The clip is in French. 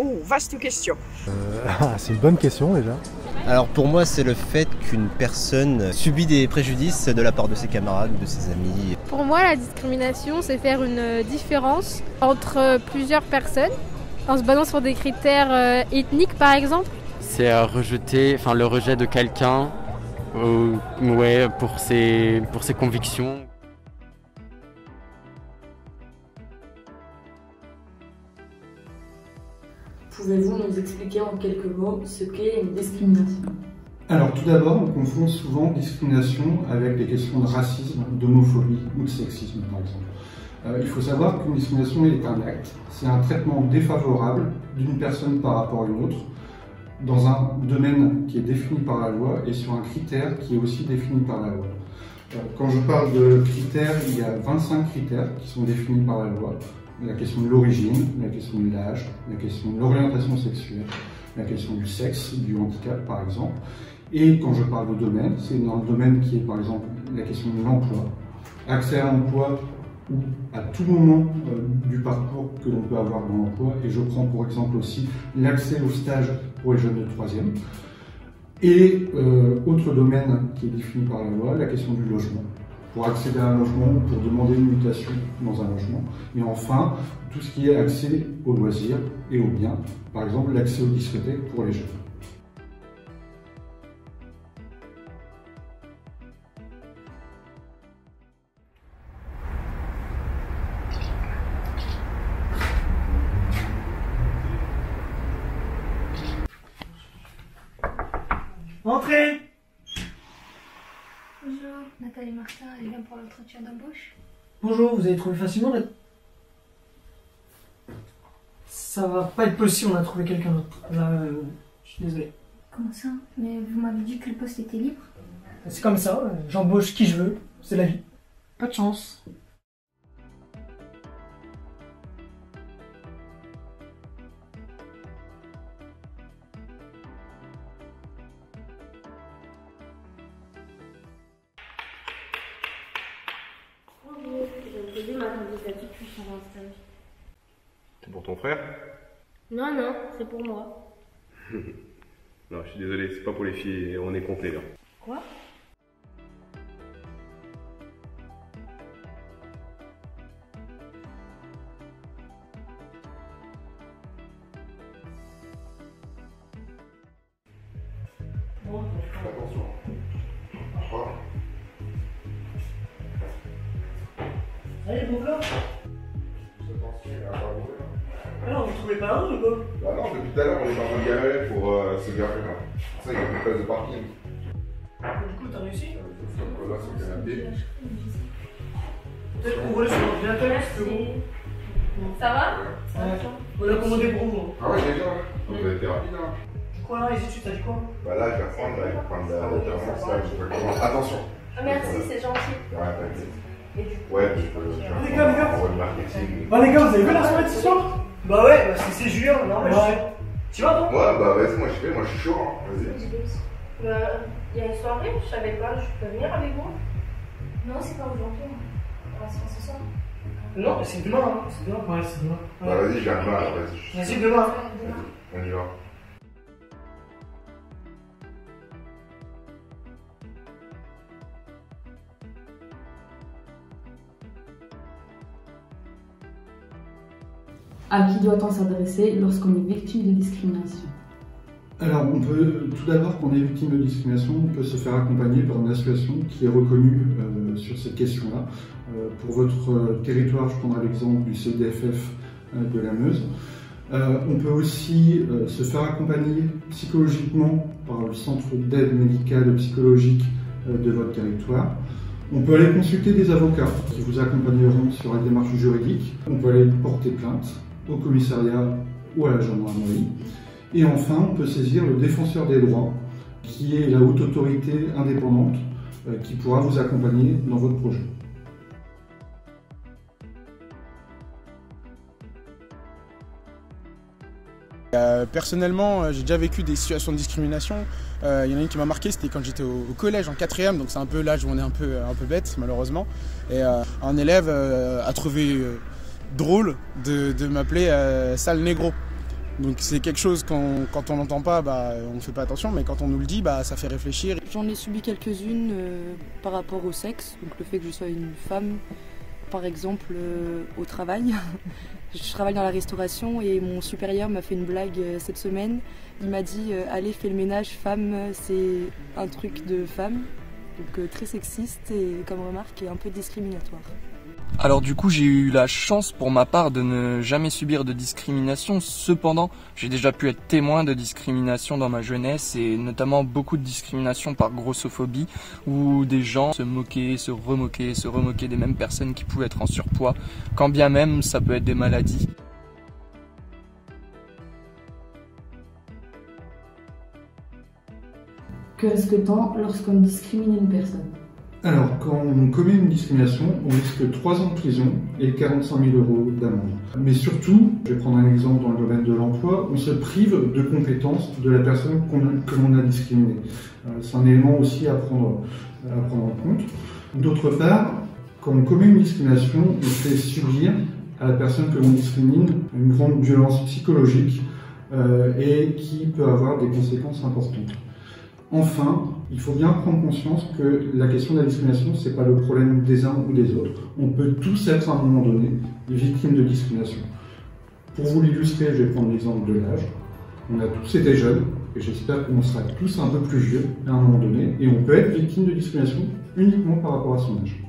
Oh, vaste question. C'est une bonne question déjà. Alors pour moi, c'est le fait qu'une personne subit des préjudices de la part de ses camarades ou de ses amis. Pour moi, la discrimination, c'est faire une différence entre plusieurs personnes en se basant sur des critères ethniques, par exemple. C'est le rejet de quelqu'un pour ses convictions. Pouvez-vous nous expliquer en quelques mots ce qu'est une discrimination? Alors tout d'abord, on confond souvent discrimination avec des questions de racisme, d'homophobie ou de sexisme par exemple. Il faut savoir qu'une discrimination est un acte, c'est un traitement défavorable d'une personne par rapport à une autre, dans un domaine qui est défini par la loi et sur un critère qui est aussi défini par la loi. Quand je parle de critères, il y a 25 critères qui sont définis par la loi. La question de l'origine, la question de l'âge, la question de l'orientation sexuelle, la question du sexe, du handicap par exemple. Et quand je parle de domaine, c'est dans le domaine qui est par exemple la question de l'emploi, accès à l'emploi ou à tout moment du parcours que l'on peut avoir dans l'emploi. Et je prends pour exemple aussi l'accès au stage pour les jeunes de 3e. Et autre domaine qui est défini par la loi, la question du logement. Pour accéder à un logement ou pour demander une mutation dans un logement. Et enfin, tout ce qui est accès aux loisirs et aux biens. Par exemple, l'accès aux discothèques pour les jeunes. Entrez! Bonjour, Nathalie Martin, elle vient pour l'entretien d'embauche. Bonjour, vous avez trouvé facilement la... Ça va pas être possible, on a trouvé quelqu'un d'autre. Là, je suis désolé. Comment ça? Mais vous m'avez dit que le poste était libre. C'est comme ça, j'embauche qui je veux, c'est la vie. Pas de chance. J'ai posé ma candidature sur un stage. C'est pour ton frère? Non, non, c'est pour moi. Non, je suis désolé, c'est pas pour les filles, on est complet là. Quoi? Attention. Allez, bon gars. Alors, vous trouvez pas un ou quoi? Bah non, depuis tout à l'heure, on est en train de galérer pour se garer là. Ça, il y a une place de parking. Du coup, t'as réussi? Là, sur le canapé. Peut-être qu'on voit sur l'ordinateur, c'est bon. Ça va? Ouais. On l'a commandé pour vous. Ah ouais, déjà, donc vous avez été rapide hein. Du coup, là, les études, t'as dit quoi? Bah là, je vais reprendre, je vais prendre l'alternance là, je vais commencer. Attention. Ah, merci, c'est gentil. Ouais, t'inquiète. Et du coup, Ouais, je peux les gars, les gars. pour le marketing. Bah, les gars, vous avez vu la soirée de ce soir? Bah, ouais, bah, c'est Julien, non, mais ouais. Tu vas, toi? Ouais, bah vas-y, moi je suis chaud, hein. Vas-y. il y a une soirée, je savais pas, je peux venir avec vous? Non, c'est pas aujourd'hui. Ah, c'est ce soir. Non, c'est demain, hein. C'est demain, ouais, c'est demain. Ouais. Bah vas-y, je viens demain, alors vas-y. Vas-y, demain. On y va. À qui doit-on s'adresser lorsqu'on est victime de discrimination? Alors, on peut, tout d'abord, quand on est victime de discrimination, on peut se faire accompagner par une association qui est reconnue sur cette question-là. Pour votre territoire, je prendrai l'exemple du CDFF de la Meuse. On peut aussi se faire accompagner psychologiquement par le centre d'aide médicale psychologique de votre territoire. On peut aller consulter des avocats qui vous accompagneront sur la démarche juridique. On peut aller porter plainte au commissariat ou à la gendarmerie. Et enfin, on peut saisir le défenseur des droits, qui est la haute autorité indépendante qui pourra vous accompagner dans votre projet. Personnellement, j'ai déjà vécu des situations de discrimination. Il y en a une qui m'a marqué, c'était quand j'étais au collège en 4e, donc c'est un peu l'âge où on est un peu bête malheureusement. Et un élève a trouvé drôle de m'appeler sale négro. Donc c'est quelque chose quand on n'entend pas, on ne fait pas attention, mais quand on nous le dit, ça fait réfléchir. J'en ai subi quelques-unes par rapport au sexe, donc le fait que je sois une femme, par exemple au travail. Je travaille dans la restauration et mon supérieur m'a fait une blague cette semaine. Il m'a dit allez, fais le ménage, femme, c'est un truc de femme. Donc très sexiste et comme remarque et un peu discriminatoire. Alors du coup j'ai eu la chance pour ma part de ne jamais subir de discrimination. Cependant j'ai déjà pu être témoin de discrimination dans ma jeunesse et notamment beaucoup de discrimination par grossophobie où des gens se moquaient, se remoquaient des mêmes personnes qui pouvaient être en surpoids, quand bien même ça peut être des maladies. Que risque-t-on lorsqu'on discrimine une personne? Alors, quand on commet une discrimination, on risque 3 ans de prison et 45 000 € d'amende. Mais surtout, je vais prendre un exemple dans le domaine de l'emploi, on se prive de compétences de la personne que l'on a discriminée. C'est un élément aussi à prendre en compte. D'autre part, quand on commet une discrimination, on fait subir à la personne que l'on discrimine une grande violence psychologique et qui peut avoir des conséquences importantes. Enfin, il faut bien prendre conscience que la question de la discrimination, ce n'est pas le problème des uns ou des autres. On peut tous être à un moment donné victimes de discrimination. Pour vous l'illustrer, je vais prendre l'exemple de l'âge. On a tous été jeunes, et j'espère qu'on sera tous un peu plus vieux à un moment donné, et on peut être victime de discrimination uniquement par rapport à son âge.